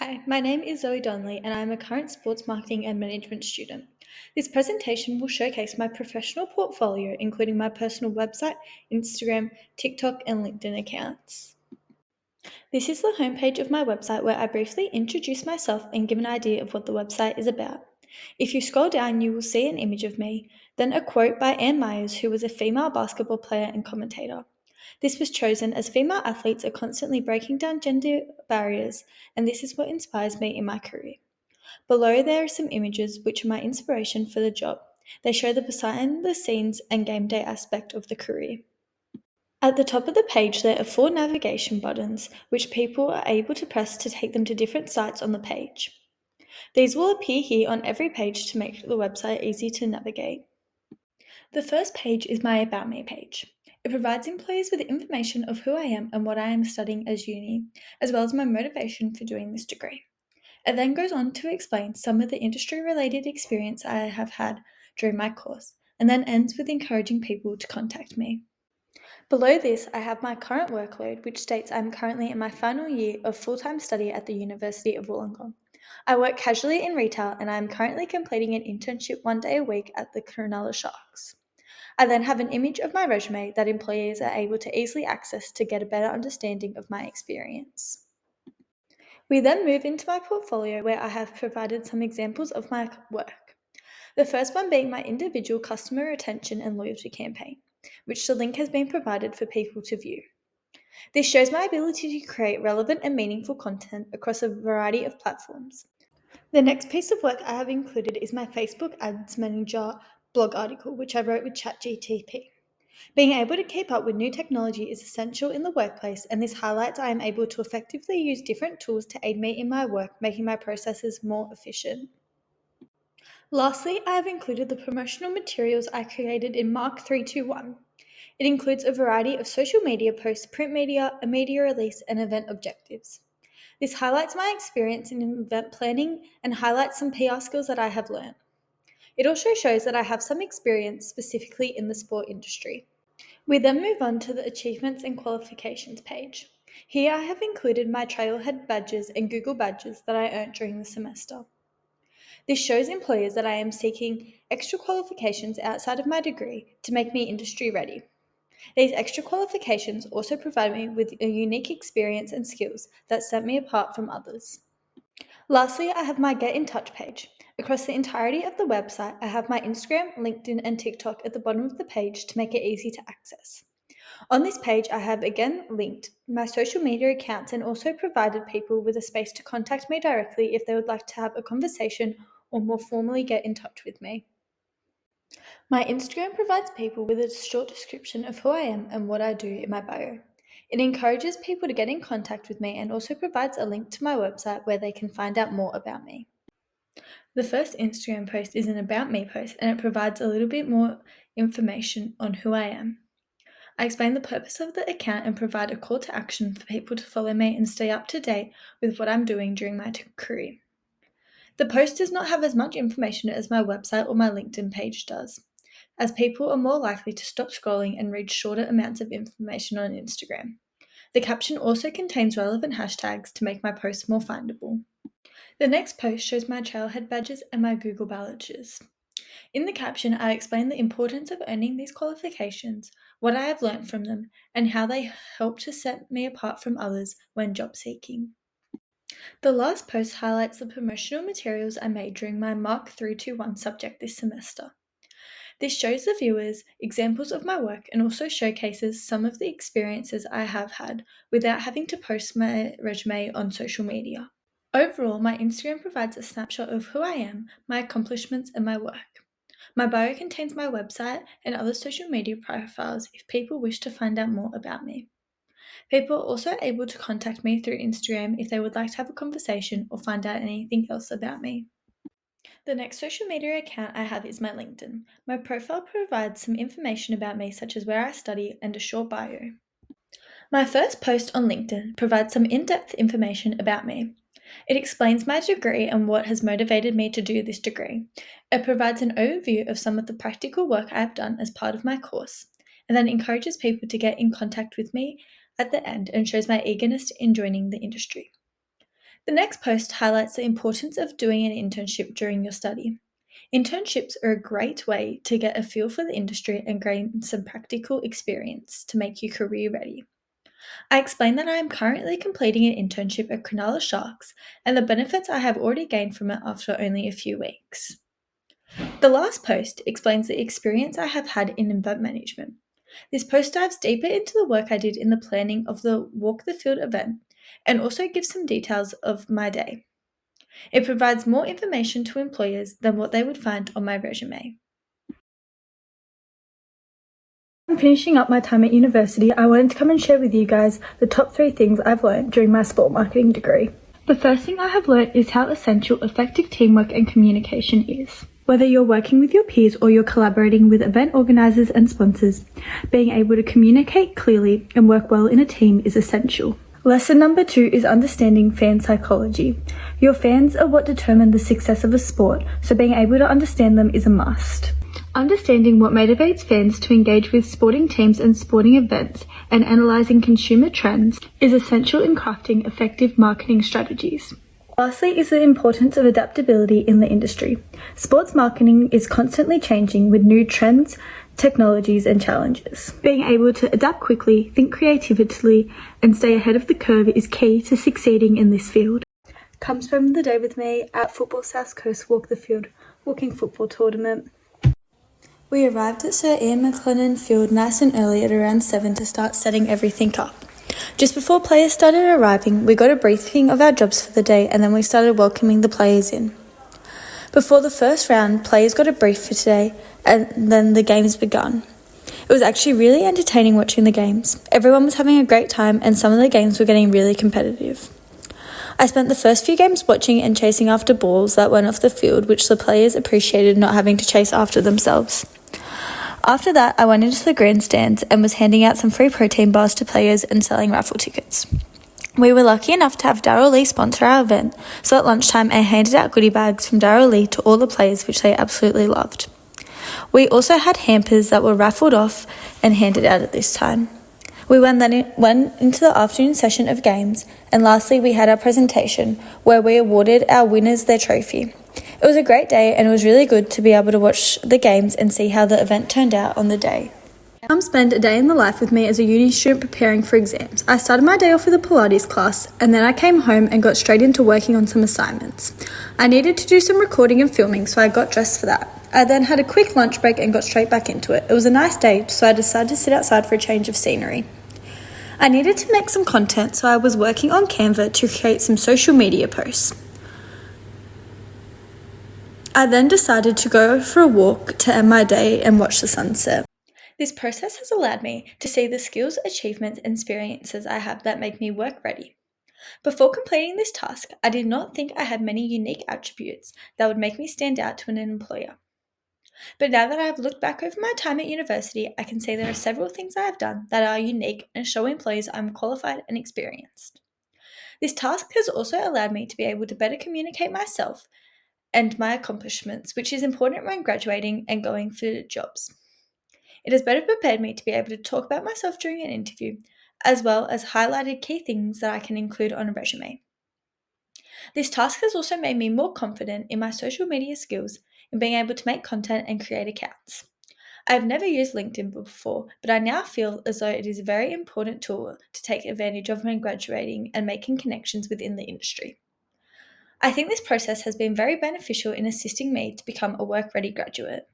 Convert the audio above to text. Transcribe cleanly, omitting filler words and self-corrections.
Hi, my name is Zoe Donnelly and I am a current sports marketing and management student. This presentation will showcase my professional portfolio, including my personal website, Instagram, TikTok, and LinkedIn accounts. This is the homepage of my website where I briefly introduce myself and give an idea of what the website is about. If you scroll down, you will see an image of me, then a quote by Ann Myers, who was a female basketball player and commentator. This was chosen as female athletes are constantly breaking down gender barriers, and this is what inspires me in my career. Below, there are some images which are my inspiration for the job. They show the behind the scenes and game day aspect of the career. At the top of the page, there are 4 navigation buttons, which people are able to press to take them to different sites on the page. These will appear here on every page to make the website easy to navigate. The first page is my About Me page. It provides employees with information of who I am and what I am studying as uni, as well as my motivation for doing this degree. It then goes on to explain some of the industry-related experience I have had during my course, and then ends with encouraging people to contact me. Below this, I have my current workload, which states I'm currently in my final year of full-time study at the University of Wollongong. I work casually in retail and I am currently completing an internship 1 day a week at the Cronulla Sharks. I then have an image of my resume that employees are able to easily access to get a better understanding of my experience. We then move into my portfolio where I have provided some examples of my work. The first one being my individual customer retention and loyalty campaign, which the link has been provided for people to view. This shows my ability to create relevant and meaningful content across a variety of platforms. The next piece of work I have included is my Facebook Ads Manager blog article, which I wrote with ChatGTP. Being able to keep up with new technology is essential in the workplace, and this highlights I am able to effectively use different tools to aid me in my work, making my processes more efficient. Lastly, I have included the promotional materials I created in Mark233. It includes a variety of social media posts, print media, a media release, and event objectives. This highlights my experience in event planning and highlights some PR skills that I have learned. It also shows that I have some experience specifically in the sport industry. We then move on to the Achievements and Qualifications page. Here I have included my Trailhead badges and Google badges that I earned during the semester. This shows employers that I am seeking extra qualifications outside of my degree to make me industry ready. These extra qualifications also provide me with a unique experience and skills that set me apart from others. Lastly, I have my Get in Touch page. Across the entirety of the website, I have my Instagram, LinkedIn, and TikTok at the bottom of the page to make it easy to access. On this page, I have again linked my social media accounts and also provided people with a space to contact me directly if they would like to have a conversation or more formally get in touch with me. My Instagram provides people with a short description of who I am and what I do in my bio. It encourages people to get in contact with me and also provides a link to my website where they can find out more about me. The first Instagram post is an About Me post and it provides a little bit more information on who I am. I explain the purpose of the account and provide a call to action for people to follow me and stay up to date with what I'm doing during my career. The post does not have as much information as my website or my LinkedIn page does, as people are more likely to stop scrolling and read shorter amounts of information on Instagram. The caption also contains relevant hashtags to make my posts more findable. The next post shows my Trailhead badges and my Google badges. In the caption, I explain the importance of earning these qualifications, what I have learnt from them, and how they help to set me apart from others when job seeking. The last post highlights the promotional materials I made during my Mark 321 subject this semester. This shows the viewers examples of my work and also showcases some of the experiences I have had without having to post my resume on social media. Overall, my Instagram provides a snapshot of who I am, my accomplishments, and my work. My bio contains my website and other social media profiles if people wish to find out more about me. People are also able to contact me through Instagram if they would like to have a conversation or find out anything else about me. The next social media account I have is my LinkedIn. My profile provides some information about me, such as where I study and a short bio. My first post on LinkedIn provides some in-depth information about me. It explains my degree and what has motivated me to do this degree. It provides an overview of some of the practical work I have done as part of my course, and then encourages people to get in contact with me at the end and shows my eagerness in joining the industry. The next post highlights the importance of doing an internship during your study. Internships are a great way to get a feel for the industry and gain some practical experience to make you career ready. I explain that I am currently completing an internship at Cronulla Sharks and the benefits I have already gained from it after only a few weeks. The last post explains the experience I have had in event management. This post dives deeper into the work I did in the planning of the Walk the Field event and also gives some details of my day. It provides more information to employers than what they would find on my resume. I'm finishing up my time at university. I wanted to come and share with you guys the top 3 things I've learned during my sport marketing degree. The first thing I have learnt is how essential effective teamwork and communication is. Whether you're working with your peers or you're collaborating with event organisers and sponsors, being able to communicate clearly and work well in a team is essential. Lesson number 2 is understanding fan psychology. Your fans are what determine the success of a sport, so being able to understand them is a must. Understanding what motivates fans to engage with sporting teams and sporting events and analysing consumer trends is essential in crafting effective marketing strategies. Lastly is the importance of adaptability in the industry. Sports marketing is constantly changing with new trends, technologies and challenges. Being able to adapt quickly, think creatively and stay ahead of the curve is key to succeeding in this field. Comes from the day with me at Football South Coast Walk the Field walking football tournament. We arrived at Sir Ian McLennan Field nice and early at around 7 to start setting everything up. Just before players started arriving, we got a briefing of our jobs for the day and then we started welcoming the players in. Before the first round, players got a brief for today and then the games begun. It was actually really entertaining watching the games. Everyone was having a great time and some of the games were getting really competitive. I spent the first few games watching and chasing after balls that went off the field, which the players appreciated not having to chase after themselves. After that, I went into the grandstands and was handing out some free protein bars to players and selling raffle tickets. We were lucky enough to have Darryl Lee sponsor our event, so at lunchtime I handed out goodie bags from Darryl Lee to all the players, which they absolutely loved. We also had hampers that were raffled off and handed out at this time. We went into the afternoon session of games, and lastly we had our presentation where we awarded our winners their trophy. It was a great day and it was really good to be able to watch the games and see how the event turned out on the day. Come spend a day in the life with me as a uni student preparing for exams. I started my day off with a Pilates class and then I came home and got straight into working on some assignments. I needed to do some recording and filming, so I got dressed for that. I then had a quick lunch break and got straight back into it. It was a nice day, so I decided to sit outside for a change of scenery. I needed to make some content, so I was working on Canva to create some social media posts. I then decided to go for a walk to end my day and watch the sunset. This process has allowed me to see the skills, achievements, and experiences I have that make me work ready. Before completing this task, I did not think I had many unique attributes that would make me stand out to an employer. But now that I have looked back over my time at university, I can see there are several things I have done that are unique and show employers I'm qualified and experienced. This task has also allowed me to be able to better communicate myself and my accomplishments, which is important when graduating and going for jobs. It has better prepared me to be able to talk about myself during an interview, as well as highlighted key things that I can include on a resume. This task has also made me more confident in my social media skills and being able to make content and create accounts. I have never used LinkedIn before, but I now feel as though it is a very important tool to take advantage of when graduating and making connections within the industry. I think this process has been very beneficial in assisting me to become a work-ready graduate.